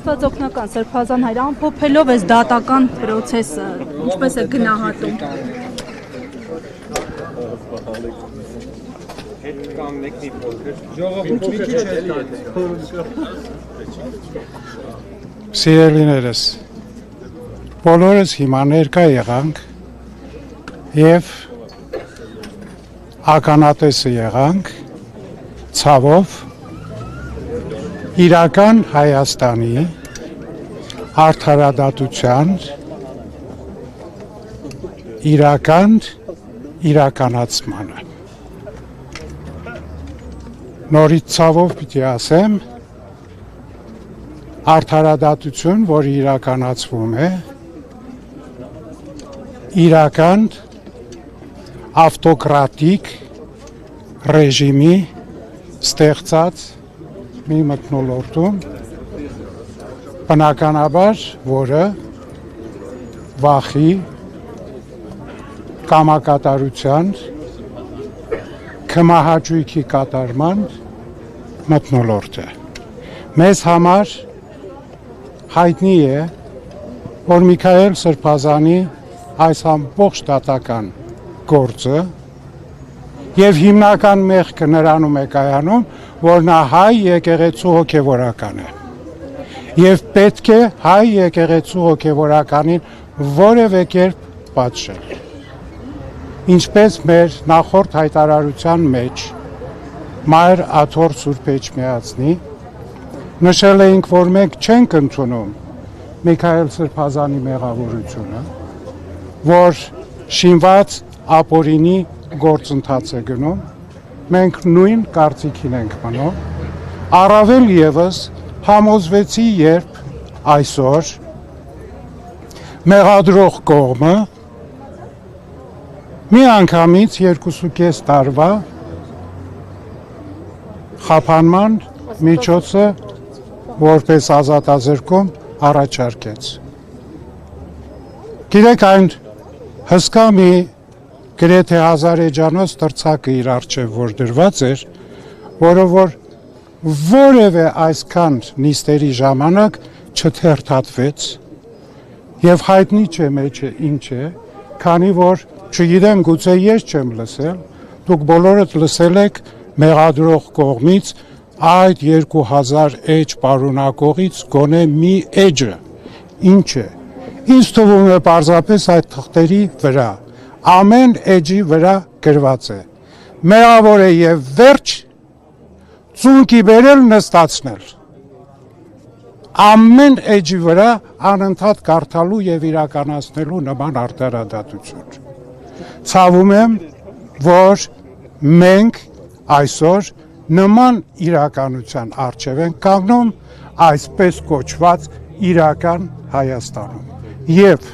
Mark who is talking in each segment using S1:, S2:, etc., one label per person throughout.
S1: Աստված օգնական Սրբազան հայր, ամփոփելով այս դատական process-ը, ինչպես է գնահատում։
S2: Սիրելիներս, բոլորս հիմա ներկա եղանք եւ ականատեսը եղանք ցավով իրական Հայաստանի արդարադատության իրականացմանը։ Նորից ցավով պիտի ասեմ, արդարադատություն, որը իրականացվում է, իրական ավտոկրատիկ ռեժիմի ստեղծած մի մթնոլորտում, բնականաբար, որը վախի, կամակատարության, քմահաճույքի կատարման մթնոլորտ է։ Մեզ համար հայտնի է, որ Միքայել Սրբազանի այս ամբողջ դատական գործը եւ հիմնական մեղքը նրանում է կայանում, որ նա հայ եկեղեցու հոգեվորական է։ Եվ պետք է հայ եկեղեցու հոգեվորականին որևէ կերպ պատժել։ Ինչպես մեր նախորդ հայտարարության մեջ Մայր Աթոռ Սուրբ Էջմիածնի նշել էինք, որ մենք չենք ընդունում Միքայել Սրբազանի մեղավորությունը, որ շինված ապօրինի գործընթաց է գնում, մենք նույն կարծիքին ենք մնում, առավել ևս համոզվեցի, երբ այսօր մեղադրող կողմը մի անգամից 2.5 տարվա խափանման միջոցը որպես ազատազրկում առաջարկեց։ Գիտեք, այն հսկա մի գրեթե 1000 էջանոց տրցակը իր առջև որ դրված էր, որը որ որևէ այսքան նիստերի ժամանակ չթերթատվեց եւ հայտնի չէ մեջը ինչ է, քանի որ չգիտեմ, գուցե ես չեմ լսել, դուք բոլորդ լսել եք մեղադրող կողմից այդ 2000 էջ պարունակողից գոնե մի էջը, ինչ է, ինձ թվում է պարզապես այդ թղթերի վրա, ամեն էջի վրա գրված է, մեղավոր է եւ վերջ, ծունկի բերել նստացնել, ամեն էջի վրա անընդհատ կարդալու եւ իրականացնելու նման արդարադատություն։ Ցավում եմ, որ մենք այսօր նման իրականության առջև են կանգնում այսպես կոչված իրական Հայաստանում եւ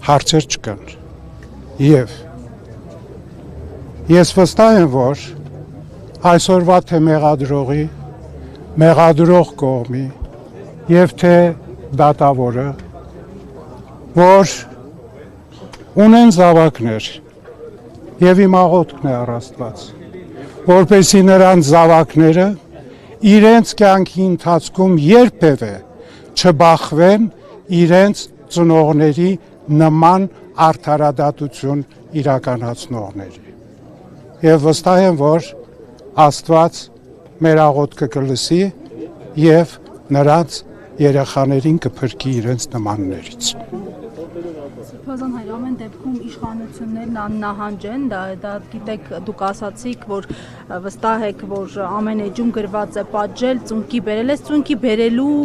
S2: հարցեր չկան եւ ես վստահ եմ, որ այսօրվա թե մեղադրողի, մեղադրող կողմի եւ թե դատավորը, որ ունեն զավակներ եւ իմ աղոթքն է առ Աստված, որպեսզի նրանց զավակները իրենց կյանքի ընթացքում երբևէ չբախվեն իրենց ծնողների նման արդարադատություն իրականացնողների։ Եվ վստահ եմ, որ Աստված մեր աղոթքը կլսի եւ նրանց երեխաներին կփրկի իրենց նմաններից։
S1: Սրբազան հայր, ամեն դեպքում իշխանություններն աննահանջ են, դա գիտեք, դուք ասացիք, որ վստահ եք, որ ամեն էջում գրված է պատժել, ծունկի բերել, այս ծունկի բերելու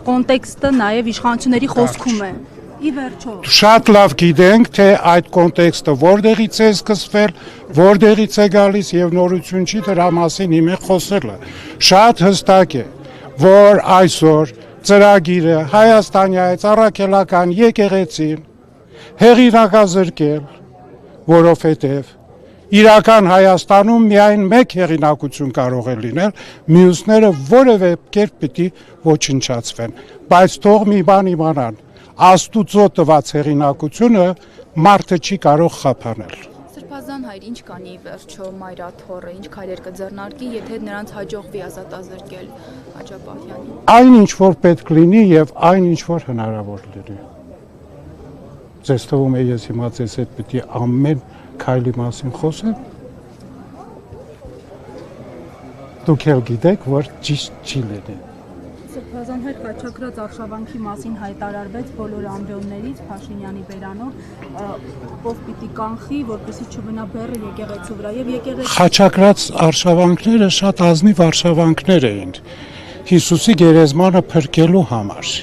S1: կոնտեքստը նաև իշխանությունների խոսքում է։ Ի վերջո։
S2: Շատ լավ գիտենք, թե այդ կոնտեքստը որտեղից է սկսվել, որտեղից է գալիս եւ նորություն չի դրա մասին հիմա խոսելը։ Շատ հստակ է, որ այսօր ծրագիրը Հայաստանյաց առաքելական եկեղեցին հեղինակազրկել, որովհետև իրական Հայաստանում միայն մեկ հեղինակություն կարող է լինել, մյուսները որևէ կերպ պիտի ոչնչացվեն, բայց թող մի բան իմանան, Աստուծո տված հեղինակությունը մարդը չի կարող խափանել։
S3: Սրբազան հայր, ինչ կանի վերջո Մայրաթոռը, ինչ քայլեր կձեռնարկի, եթե նրանց հաջողվի ազատազրկել Աջապահյանին։
S2: Այն ինչ որ պետք լինի եւ այն ինչ որ հնարավոր լինի։ Ձեզ թվում է ես հիմա ձեզ հետ պետք է ամեն քայլի մասին խոսեմ։ Դուք էլ գիտեք, որ ճիշտ չի լինի։
S1: Սրբազան հայր խաչակրած արշավանքի մասին հայտարարվեց բոլոր ամբիոններից Փաշինյանի բերանով, ով պիտի կանխի, որպեսզի չմնա բեռը եկեղեցու վրա եւ եկեղեցու
S2: Խաչակրած արշավանքները շատ ազնիվ արշավանքներ էին Հիսուսի գերեզմանը փրկելու համար։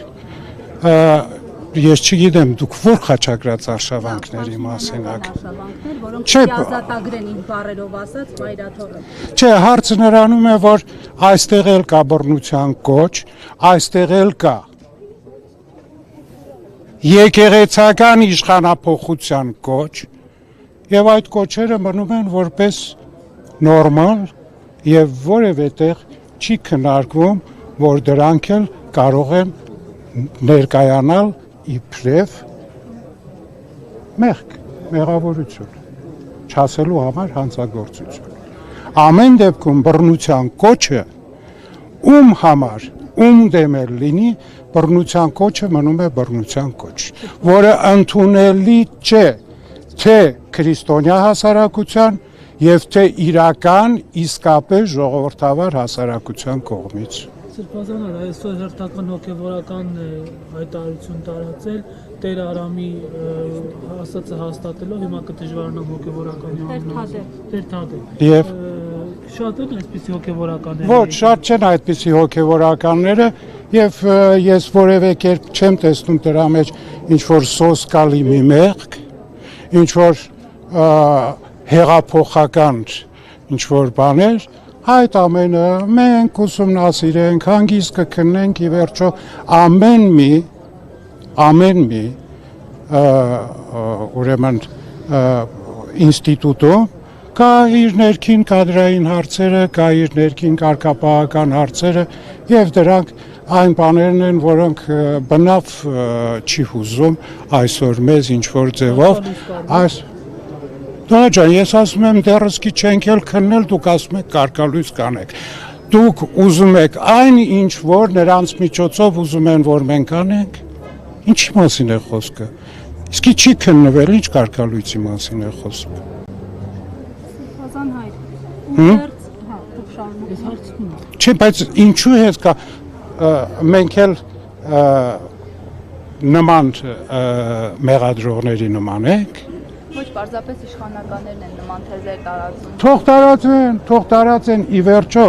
S2: Ես չգիտեմ դուք որ խաչակրած արշավանքների մասին եք։
S1: արշավանքներ, որոնք
S2: Չէ,
S1: պիտի ազատագրեն ինչ բառերով ասած Մայրաթոռը։
S2: Չէ, հարցը նրանում է, որ այստեղ էլ կա բռնության կոչ, այստեղ էլ կա եկեղեցական իշխանափոխության կոչ, եւ այդ կոչերը մնում են որպես նորմալ եւ որևէ տեղ չի քննարկվում, որ դրանք էլ կարող են ներկայանալ իբրև մեղավորություն, չասելու համար հանցագործություն։ Ամեն դեպքում բռնության կոչը ում համար, ում դեմ էլ լինի, բռնության կոչը մնում է բռնության կոչ, որը ընդունելի չէ թե քրիստոնյա հասարակության եւ թե իրական իսկապես ժողովրդավար հասարակության կողմից։
S4: Սրբազան հայր, այսօր հերթական հոգևորական հայտարարություն տարածել Տեր Արամի ասածը հաստատելով հիմա կդժվարանամ հոգևորականի անունը Տեր-Թադե։
S2: Եվ
S4: շատ են այսպիսի հոգևորականներ։
S2: Ոչ, շատ չեն այդպիսի հոգևորականները եւ ես որևէ կերպ չեմ տեսնում դրա մեջ ինչ որ սոսկալի մի մեղք, ինչ որ հեղափոխական ինչ որ բաներ, այդ ամենը մենք ուսումնասիրենք, հանգիստ կքննենք ի վերջո ամեն մի ուրեմն ինստիտուտում կա իր ներքին կադրային հարցերը, կա իր ներքին կարգապահական հարցերը եւ դրանք այն բաներն են, որոնք բնավ չի հուզում այսօր մեզ ինչ որ ձևով այս Դոնա ջան, ես ասում եմ դեռսկի չենք էլ քննել, դուք ասում եք կարգալույս կանեք։ Դուք ուզում եք այն ինչ որ նրանց միջոցով ուզում են որ մենք անենք։ Ինչի մասին է խոսքը։ Իսկի չի քննվել, ինչ կարգալույցի մասին է խոսքը։
S1: Սրբազան հայր։ Ուղերձ, դուք շարունակեք։
S2: Չէ, բայց ինչու հետ կա մենք էլ նման մեղադրողների նման ենք։
S3: Ոչ, պարզապես իշխանականներն են նման թեզեր տարածում։
S2: Թող տարածեն ի վերջո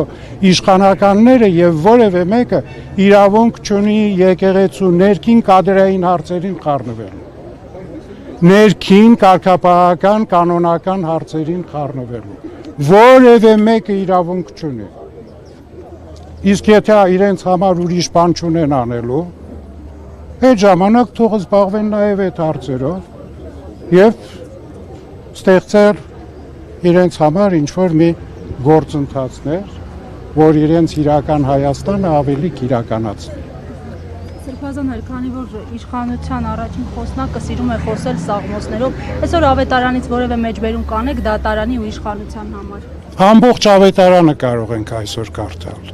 S2: իշխանականները եւ որևէ մեկը իրավունք չունի եկեղեցու ներքին կադրային հարցերին խառնվելու։ Ներքին կարգապահական կանոնական հարցերին խառնվելու։ Որևէ մեկը իրավունք չունի։ Իսկ եթե իրենց համար ուրիշ բան չունեն անելու, այդ ժամանակ թող զբաղվեն նաեւ այդ հարցերով եւ ստեղծել իրենց համար ինչ-որ մի գործընթացներ, որ իրենց իրական Հայաստանը ավելի կիրականացնի։
S1: Սրբազան հայր, քանի որ իշխանության առաջին խոսնակը սիրում է խոսել սաղմոսներով, այսօր ավետարանից որևէ մեջբերում կանեք դատարանի ու իշխանության համար։
S2: Ամբողջ ավետարանը կարող ենք այսօր կարդալ։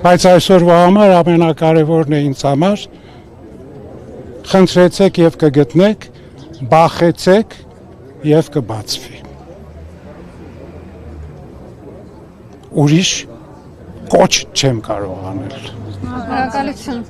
S2: Բայց այսօրվա համար ամենակարևորն է ինձ համար խնդրեցեք եւ կգտնեք, բախեցեք եւ կբացվի։ Ուրիշ կոչ չեմ կարող անել։
S1: Շնորհակալություն։